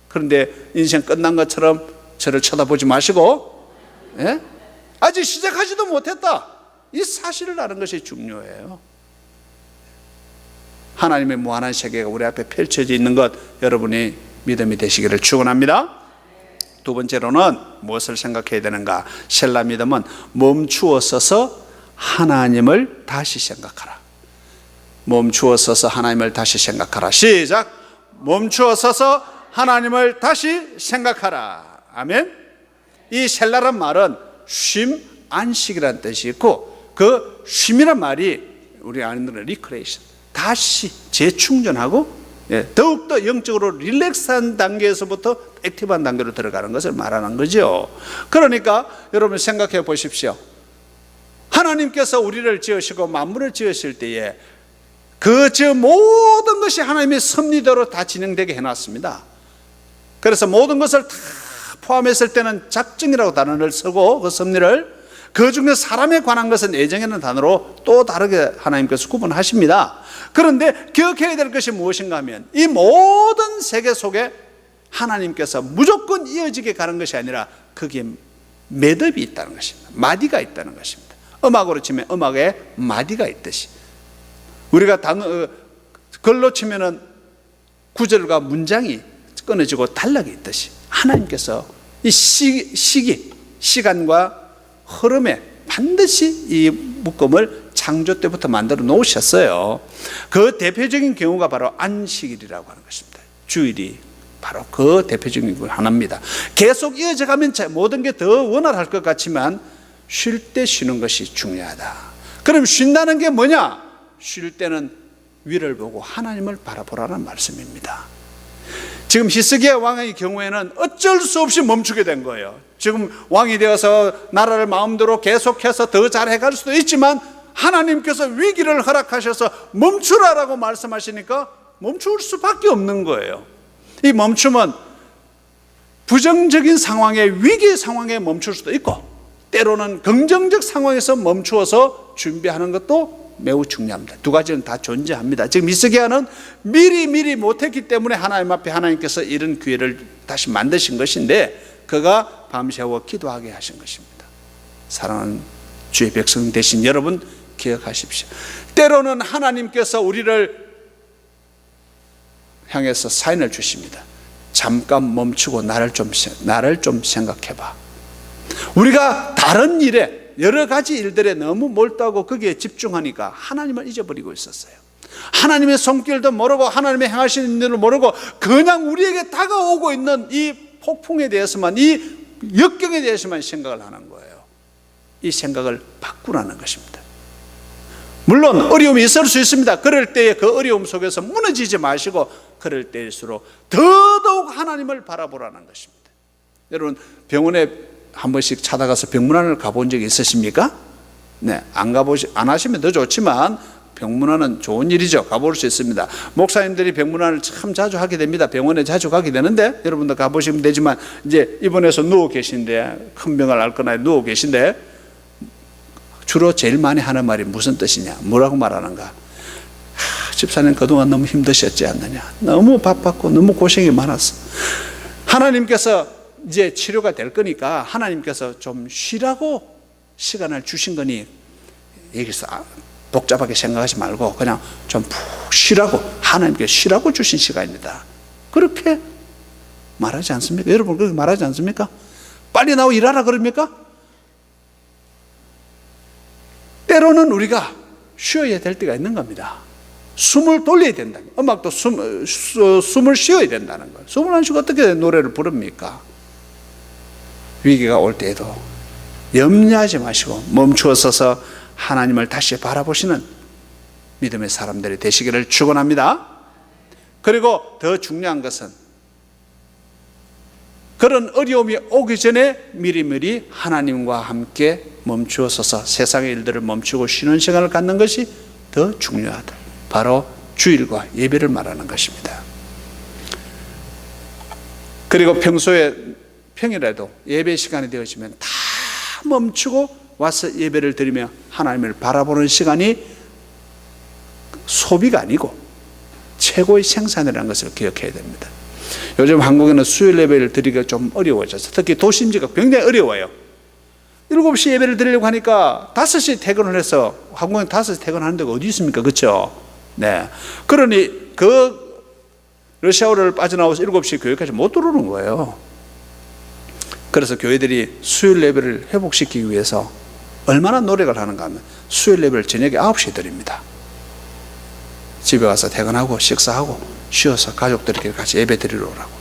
그런데 인생 끝난 것처럼 저를 쳐다보지 마시고, 예? 아직 시작하지도 못했다, 이 사실을 아는 것이 중요해요. 하나님의 무한한 세계가 우리 앞에 펼쳐져 있는 것, 여러분이 믿음이 되시기를 축원합니다. 두 번째로는 무엇을 생각해야 되는가? 셀라 믿음은 멈추어 서서 하나님을 다시 생각하라. 멈추어 서서 하나님을 다시 생각하라. 시작. 멈추어 서서 하나님을 다시 생각하라. 아멘. 이 셀라란 말은 쉼, 안식이라는 뜻이 있고, 그 쉼이란 말이 우리 아는 리크레이션, 다시 재충전하고, 더욱더 영적으로 릴렉스한 단계에서부터 액티브한 단계로 들어가는 것을 말하는 거죠. 그러니까 여러분 생각해 보십시오. 하나님께서 우리를 지으시고 만물을 지으실 때에 그 모든 것이 하나님의 섭리대로 다 진행되게 해놨습니다. 그래서 모든 것을 다 포함했을 때는 작정이라고 단어를 쓰고, 그 섭리를, 그 중에 사람에 관한 것은 예정이라는 단어로 또 다르게 하나님께서 구분하십니다. 그런데 기억해야 될 것이 무엇인가 하면, 이 모든 세계 속에 하나님께서 무조건 이어지게 가는 것이 아니라 거기에 매듭이 있다는 것입니다. 마디가 있다는 것입니다. 음악으로 치면 음악에 마디가 있듯이, 우리가 글로 치면은 구절과 문장이 끊어지고 단락이 있듯이, 하나님께서 이 시간과 흐름에 반드시 이 묶음을 창조 때부터 만들어 놓으셨어요. 그 대표적인 경우가 바로 안식일이라고 하는 것입니다. 주일이 바로 그 대표적인 것 하나입니다. 계속 이어져 가면 모든 게 더 원활할 것 같지만 쉴 때 쉬는 것이 중요하다. 그럼 쉰다는 게 뭐냐? 쉴 때는 위를 보고 하나님을 바라보라는 말씀입니다. 지금 히스기야 왕의 경우에는 어쩔 수 없이 멈추게 된 거예요. 지금 왕이 되어서 나라를 마음대로 계속해서 더 잘해갈 수도 있지만 하나님께서 위기를 허락하셔서 멈추라라고 말씀하시니까 멈출 수밖에 없는 거예요. 이 멈춤은 부정적인 상황에, 위기 상황에 멈출 수도 있고, 때로는 긍정적 상황에서 멈추어서 준비하는 것도 매우 중요합니다. 두 가지는 다 존재합니다. 지금 히스기야는 미리 못했기 때문에 하나님 앞에 하나님께서 이런 기회를 다시 만드신 것인데, 그가 밤새워 기도하게 하신 것입니다. 사랑하는 주의 백성 되신 여러분, 기억하십시오. 때로는 하나님께서 우리를 향해서 사인을 주십니다. 잠깐 멈추고 나를 좀 생각해봐. 우리가 다른 일에, 여러 가지 일들에 너무 몰두하고 거기에 집중하니까 하나님을 잊어버리고 있었어요. 하나님의 손길도 모르고 하나님의 행하시는 일을 모르고 그냥 우리에게 다가오고 있는 이 폭풍에 대해서만, 이 역경에 대해서만 생각을 하는 거예요. 이 생각을 바꾸라는 것입니다. 물론 어려움이 있을 수 있습니다. 그럴 때에 그 어려움 속에서 무너지지 마시고 그럴 때일수록 더더욱 하나님을 바라보라는 것입니다. 여러분, 병원에 한 번씩 찾아가서 병문안을 가본 적이 있으십니까? 네, 안 하시면 더 좋지만 병문안은 좋은 일이죠. 가볼 수 있습니다. 목사님들이 병문안을 참 자주 하게 됩니다. 병원에 자주 가게 되는데 여러분도 가보시면 되지만 이제 입원해서 누워 계신데, 큰 병을 앓거나 누워 계신데 주로 제일 많이 하는 말이 무슨 뜻이냐, 뭐라고 말하는가? 집사님 그동안 너무 힘드셨지 않느냐, 너무 바빴고 너무 고생이 많았어. 하나님께서 이제 치료가 될 거니까 하나님께서 좀 쉬라고 시간을 주신 거니, 여기서 복잡하게 생각하지 말고 그냥 좀 푹 쉬라고, 하나님께 쉬라고 주신 시간입니다. 그렇게 말하지 않습니까? 여러분 그렇게 말하지 않습니까? 빨리 나와 일하라 그럽니까? 때로는 우리가 쉬어야 될 때가 있는 겁니다. 숨을 돌려야 된다. 음악도 숨을 쉬어야 된다는 거예요. 숨을 안 쉬고 어떻게 노래를 부릅니까? 위기가 올 때에도 염려하지 마시고 멈추어 서서 하나님을 다시 바라보시는 믿음의 사람들이 되시기를 축원합니다. 그리고 더 중요한 것은 그런 어려움이 오기 전에 미리미리 하나님과 함께 멈추어 서서 세상의 일들을 멈추고 쉬는 시간을 갖는 것이 더 중요하다. 바로 주일과 예배를 말하는 것입니다. 그리고 평일에도 예배 시간이 되어지면 다 멈추고 와서 예배를 드리며 하나님을 바라보는 시간이 소비가 아니고 최고의 생산이라는 것을 기억해야 됩니다. 요즘 한국에는 수요일 예배를 드리기가 좀 어려워져서, 특히 도심지가 굉장히 어려워요. 7시 예배를 드리려고 하니까 5시 퇴근을 해서, 한국은 5시 퇴근하는 데가 어디 있습니까? 그렇죠? 네. 그러니 그 러시아어를 빠져나와서 7시 교회까지 못 들어오는 거예요. 그래서 교회들이 수요일 예배를 회복시키기 위해서 얼마나 노력을 하는가 하면 수요일 예배를 저녁에 9시에 드립니다. 집에 가서 퇴근하고 식사하고 쉬어서 가족들끼리 같이 예배 드리러 오라고.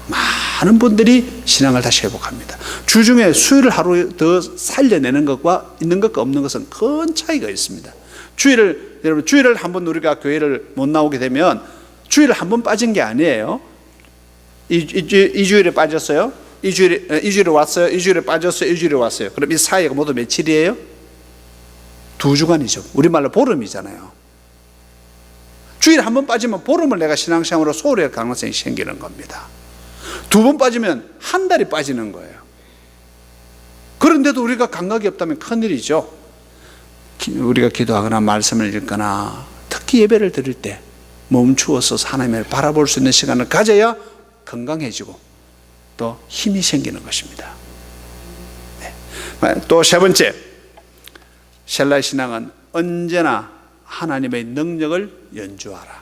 많은 분들이 신앙을 다시 회복합니다. 주중에 수요일을 하루 더 살려내는 것과 있는 것과 없는 것은 큰 차이가 있습니다. 여러분 주일을 한번 우리가 교회를 못 나오게 되면 주일 한 번 빠진 게 아니에요. 2주일에 빠졌어요. 2주일에 왔어요. 2주일에 빠졌어요. 2주일에 왔어요. 그럼 이 사이가 모두 며칠이에요? 2주간이죠. 우리말로 보름이잖아요. 주일에 한 번 빠지면 보름을 내가 신앙생활로 소홀히 할 가능성이 생기는 겁니다. 2번 빠지면 한 달이 빠지는 거예요. 그런데도 우리가 감각이 없다면 큰일이죠. 우리가 기도하거나 말씀을 읽거나 특히 예배를 드릴 때 멈추어서 하나님을 바라볼 수 있는 시간을 가져야 건강해지고 또 힘이 생기는 것입니다. 네. 또 세 번째, 셀라의 신앙은 언제나 하나님의 능력을 연주하라.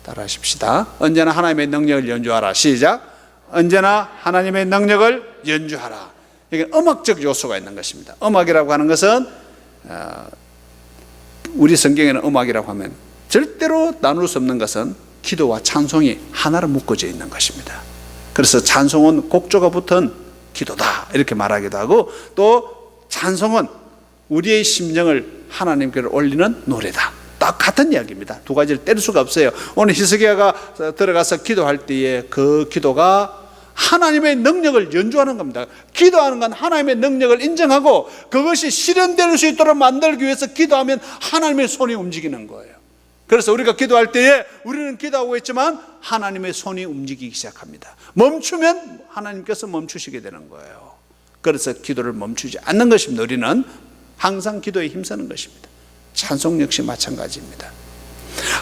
따라하십시다. 언제나 하나님의 능력을 연주하라. 시작. 언제나 하나님의 능력을 연주하라. 이게 음악적 요소가 있는 것입니다. 음악이라고 하는 것은 우리 성경에는 음악이라고 하면 절대로 나눌 수 없는 것은 기도와 찬송이 하나로 묶어져 있는 것입니다. 그래서 찬송은 곡조가 붙은 기도다 이렇게 말하기도 하고, 또 찬송은 우리의 심령을 하나님께 올리는 노래다. 딱 같은 이야기입니다. 두 가지를 뗄 수가 없어요. 오늘 히스기야가 들어가서 기도할 때에 그 기도가 하나님의 능력을 연주하는 겁니다. 기도하는 건 하나님의 능력을 인정하고 그것이 실현될 수 있도록 만들기 위해서 기도하면 하나님의 손이 움직이는 거예요. 그래서 우리가 기도할 때에 우리는 기도하고 있지만 하나님의 손이 움직이기 시작합니다. 멈추면 하나님께서 멈추시게 되는 거예요. 그래서 기도를 멈추지 않는 것입니다. 우리는 항상 기도에 힘쓰는 것입니다. 찬송 역시 마찬가지입니다.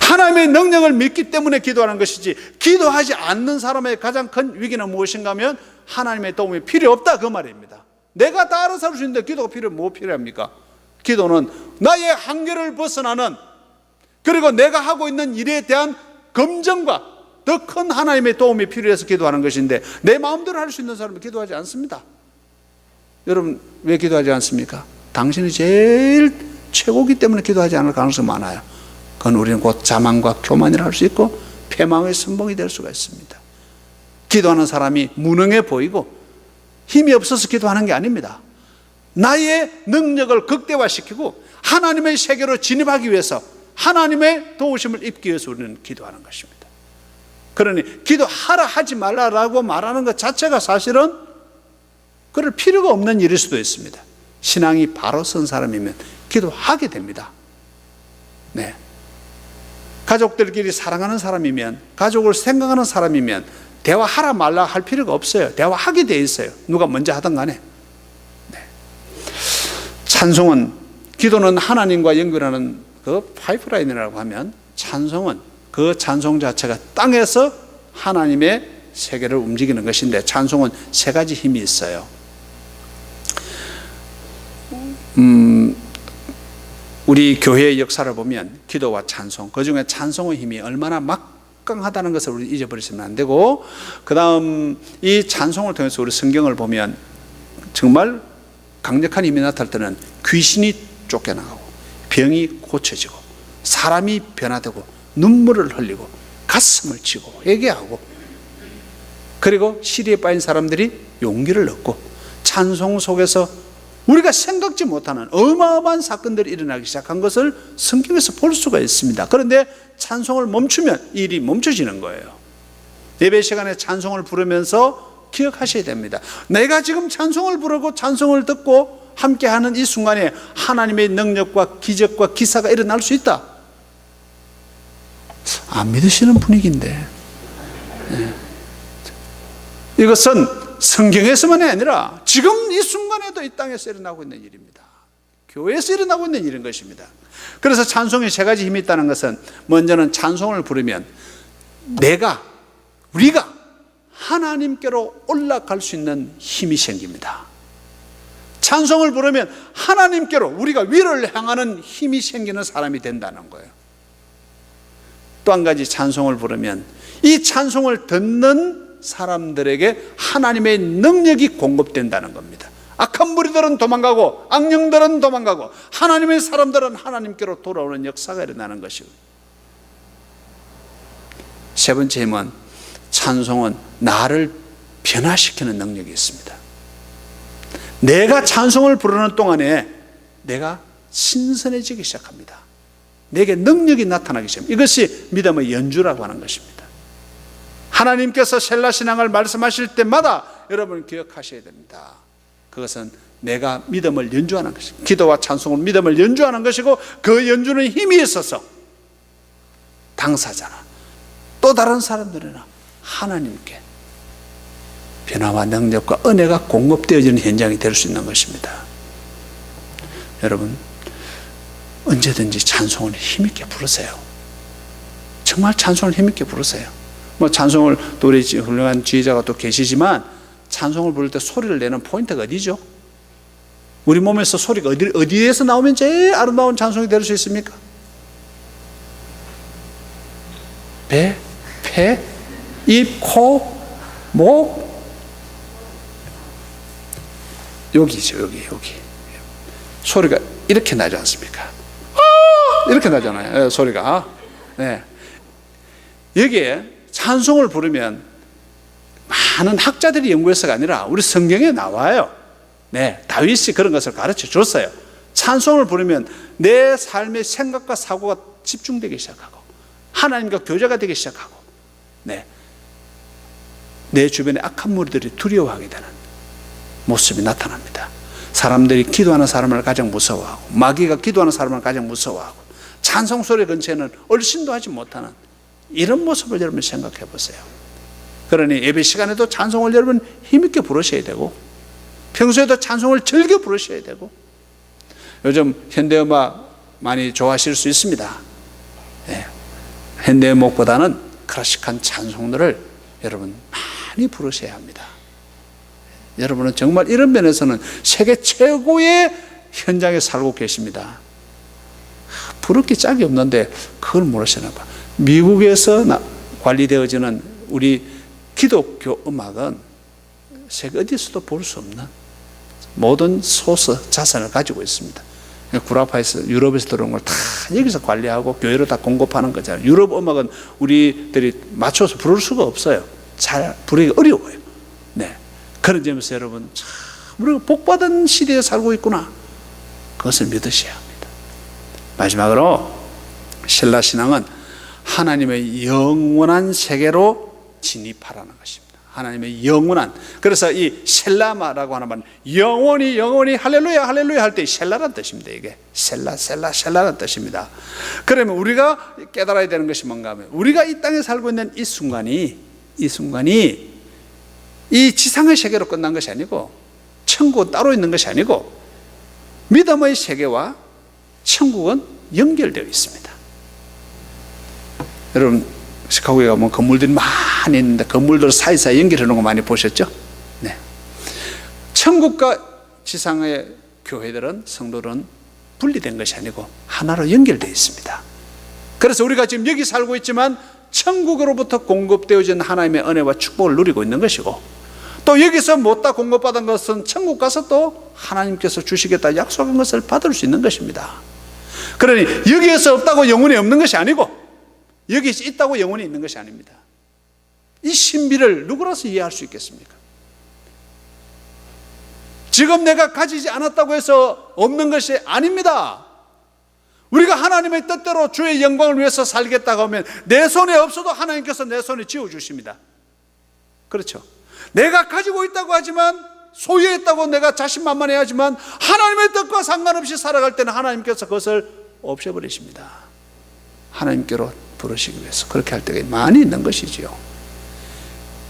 하나님의 능력을 믿기 때문에 기도하는 것이지, 기도하지 않는 사람의 가장 큰 위기는 무엇인가 하면 하나님의 도움이 필요 없다 그 말입니다. 내가 다 알아서 할 수 있는데 기도가 뭐 필요합니까? 기도는 나의 한계를 벗어나는, 그리고 내가 하고 있는 일에 대한 검증과 더 큰 하나님의 도움이 필요해서 기도하는 것인데, 내 마음대로 할 수 있는 사람은 기도하지 않습니다. 여러분 왜 기도하지 않습니까? 당신이 제일 최고기 때문에 기도하지 않을 가능성이 많아요. 그건 우리는 곧 자만과 교만이라 할 수 있고 패망의 선봉이 될 수가 있습니다. 기도하는 사람이 무능해 보이고 힘이 없어서 기도하는 게 아닙니다. 나의 능력을 극대화시키고 하나님의 세계로 진입하기 위해서, 하나님의 도우심을 입기 위해서 우리는 기도하는 것입니다. 그러니 기도하라 하지 말라라고 말하는 것 자체가 사실은 그럴 필요가 없는 일일 수도 있습니다. 신앙이 바로 선 사람이면 기도하게 됩니다. 네. 가족들끼리 사랑하는 사람이면, 가족을 생각하는 사람이면 대화하라 말라 할 필요가 없어요. 대화하게 돼 있어요. 누가 먼저 하든 간에. 네. 찬송은, 기도는 하나님과 연결하는 그 파이프라인이라고 하면, 찬송은 그 찬송 자체가 땅에서 하나님의 세계를 움직이는 것인데, 찬송은 세 가지 힘이 있어요. 우리 교회의 역사를 보면 기도와 찬송, 그 중에 찬송의 힘이 얼마나 막강하다는 것을 우리 잊어버리시면 안 되고, 그 다음 이 찬송을 통해서 우리 성경을 보면 정말 강력한 힘이 나타날 때는 귀신이 쫓겨나가고, 병이 고쳐지고, 사람이 변화되고, 눈물을 흘리고, 가슴을 치고 회개하고, 그리고 시리에 빠진 사람들이 용기를 얻고, 찬송 속에서 우리가 생각지 못하는 어마어마한 사건들이 일어나기 시작한 것을 성경에서 볼 수가 있습니다. 그런데 찬송을 멈추면 일이 멈춰지는 거예요. 예배 시간에 찬송을 부르면서 기억하셔야 됩니다. 내가 지금 찬송을 부르고 찬송을 듣고 함께하는 이 순간에 하나님의 능력과 기적과 기사가 일어날 수 있다. 안 믿으시는 분위기인데, 네. 이것은 성경에서만이 아니라 지금 이 순간에도 이 땅에서 일어나고 있는 일입니다. 교회에서 일어나고 있는 일인 것입니다. 그래서 찬송에 세 가지 힘이 있다는 것은, 먼저는 찬송을 부르면 우리가 하나님께로 올라갈 수 있는 힘이 생깁니다. 찬송을 부르면 하나님께로, 우리가 위를 향하는 힘이 생기는 사람이 된다는 거예요. 또 한 가지, 찬송을 부르면 이 찬송을 듣는 사람들에게 하나님의 능력이 공급된다는 겁니다. 악한 무리들은 도망가고, 악령들은 도망가고, 하나님의 사람들은 하나님께로 돌아오는 역사가 일어나는 것이고, 세 번째 힘은, 찬송은 나를 변화시키는 능력이 있습니다. 내가 찬송을 부르는 동안에 내가 신선해지기 시작합니다. 내게 능력이 나타나기 시작합니다. 이것이 믿음의 연주라고 하는 것입니다. 하나님께서 셀라신앙을 말씀하실 때마다 여러분 기억하셔야 됩니다. 그것은 내가 믿음을 연주하는 것입니다. 기도와 찬송은 믿음을 연주하는 것이고, 그 연주는 힘이 있어서 당사자나 또 다른 사람들이나 하나님께 변화와 능력과 은혜가 공급되어지는 현장이 될 수 있는 것입니다. 여러분, 언제든지 찬송을 힘있게 부르세요. 정말 찬송을 힘있게 부르세요. 찬송을 또 우리 훌륭한 지휘자가 또 계시지만, 찬송을 부를 때 소리를 내는 포인트가 어디죠? 우리 몸에서 소리가 어디에서 나오면 제일 아름다운 찬송이 될 수 있습니까? 배, 폐, 입, 코, 목, 여기죠. 여기 소리가 이렇게 나지 않습니까? 이렇게 나잖아요. 소리가. 네. 여기에 찬송을 부르면 많은 학자들이 연구해서가 아니라 우리 성경에 나와요. 네, 다윗이 그런 것을 가르쳐 줬어요. 찬송을 부르면 내 삶의 생각과 사고가 집중되기 시작하고, 하나님과 교제가 되기 시작하고, 네, 내 주변의 악한 무리들이 두려워하게 되는 모습이 나타납니다. 사람들이 기도하는 사람을 가장 무서워하고, 마귀가 기도하는 사람을 가장 무서워하고, 찬송 소리 근처에는 얼씬도 하지 못하는 이런 모습을 여러분 생각해 보세요. 그러니 예배 시간에도 찬송을 여러분 힘있게 부르셔야 되고, 평소에도 찬송을 즐겨 부르셔야 되고, 요즘 현대음악 많이 좋아하실 수 있습니다. 네. 현대음악보다는 클래식한 찬송들을 여러분 많이 부르셔야 합니다. 여러분은 정말 이런 면에서는 세계 최고의 현장에 살고 계십니다. 부를 게 짝이 없는데 그걸 모르시나 봐. 미국에서 관리되어지는 우리 기독교 음악은 세계 어디서도 볼 수 없는 모든 소스, 자산을 가지고 있습니다. 구라파에서, 유럽에서 들어온 걸 다 여기서 관리하고 교회로 다 공급하는 거잖아요. 유럽 음악은 우리들이 맞춰서 부를 수가 없어요. 잘 부르기 어려워요. 네. 그런 점에서 여러분, 참 우리가 복받은 시대에 살고 있구나, 그것을 믿으셔야 합니다. 마지막으로 셀라 신앙은 하나님의 영원한 세계로 진입하라는 것입니다. 하나님의 영원한, 그래서 이 셀라마라고 하는 말은 영원히 할렐루야 할렐루야 할 때 셀라라는 뜻입니다. 이게 셀라라는 뜻입니다. 그러면 우리가 깨달아야 되는 것이 뭔가 하면, 우리가 이 땅에 살고 있는 이 순간이 이 지상의 세계로 끝난 것이 아니고, 천국은 따로 있는 것이 아니고, 믿음의 세계와 천국은 연결되어 있습니다. 여러분, 시카고에 가면 건물들이 많이 있는데 건물들 사이사이 연결해 놓은 거 많이 보셨죠? 네. 천국과 지상의 교회들은, 성도들은 분리된 것이 아니고 하나로 연결되어 있습니다. 그래서 우리가 지금 여기 살고 있지만 천국으로부터 공급되어진 하나님의 은혜와 축복을 누리고 있는 것이고, 또 여기서 못다 공급받은 것은 천국 가서 또 하나님께서 주시겠다 약속한 것을 받을 수 있는 것입니다. 그러니 여기에서 없다고 영원히 없는 것이 아니고, 여기 있다고 영원히 있는 것이 아닙니다. 이 신비를 누구라서 이해할 수 있겠습니까? 지금 내가 가지지 않았다고 해서 없는 것이 아닙니다. 우리가 하나님의 뜻대로 주의 영광을 위해서 살겠다고 하면 내 손에 없어도 하나님께서 내 손에 쥐어주십니다. 그렇죠? 내가 가지고 있다고 하지만, 소유했다고 내가 자신만만해하지만, 하나님의 뜻과 상관없이 살아갈 때는 하나님께서 그것을 없애버리십니다. 하나님께로 부르시기 위해서 그렇게 할 때가 많이 있는 것이지요.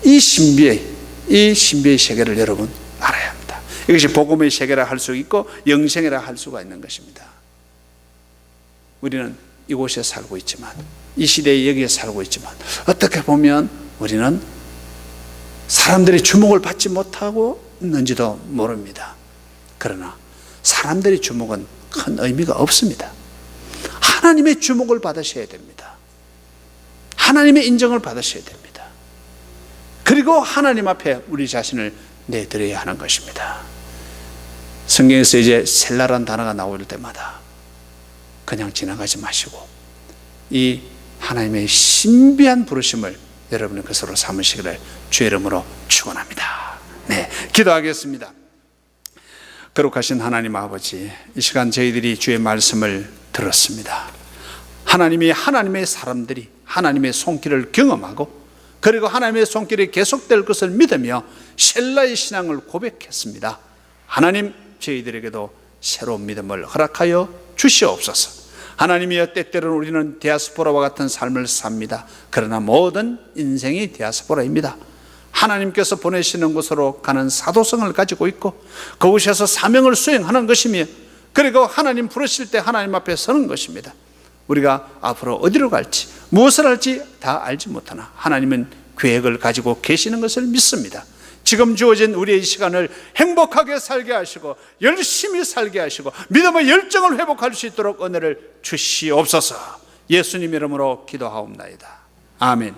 이 신비의 세계를 여러분 알아야 합니다. 이것이 복음의 세계라 할 수 있고 영생이라 할 수가 있는 것입니다. 우리는 이곳에 살고 있지만, 이 시대에 여기에 살고 있지만, 어떻게 보면 우리는 사람들이 주목을 받지 못하고 있는지도 모릅니다. 그러나 사람들의 주목은 큰 의미가 없습니다. 하나님의 주목을 받으셔야 됩니다. 하나님의 인정을 받으셔야 됩니다. 그리고 하나님 앞에 우리 자신을 내드려야 하는 것입니다. 성경에서 이제 셀라란 단어가 나올 때마다 그냥 지나가지 마시고, 이 하나님의 신비한 부르심을 여러분의 것으로 삼으시기를 주의 이름으로 축원합니다. 네, 기도하겠습니다. 거룩하신 하나님 아버지, 이 시간 저희들이 주의 말씀을 들었습니다. 하나님이 하나님의 사람들이 하나님의 손길을 경험하고, 그리고 하나님의 손길이 계속될 것을 믿으며 셀라의 신앙을 고백했습니다. 하나님, 저희들에게도 새로운 믿음을 허락하여 주시옵소서. 하나님이여, 때때로는 우리는 디아스포라와 같은 삶을 삽니다. 그러나 모든 인생이 디아스포라입니다. 하나님께서 보내시는 곳으로 가는 사도성을 가지고 있고, 그곳에서 사명을 수행하는 것이며, 그리고 하나님 부르실 때 하나님 앞에 서는 것입니다. 우리가 앞으로 어디로 갈지, 무엇을 할지 다 알지 못하나 하나님은 계획을 가지고 계시는 것을 믿습니다. 지금 주어진 우리의 시간을 행복하게 살게 하시고, 열심히 살게 하시고, 믿음의 열정을 회복할 수 있도록 은혜를 주시옵소서. 예수님 이름으로 기도하옵나이다. 아멘.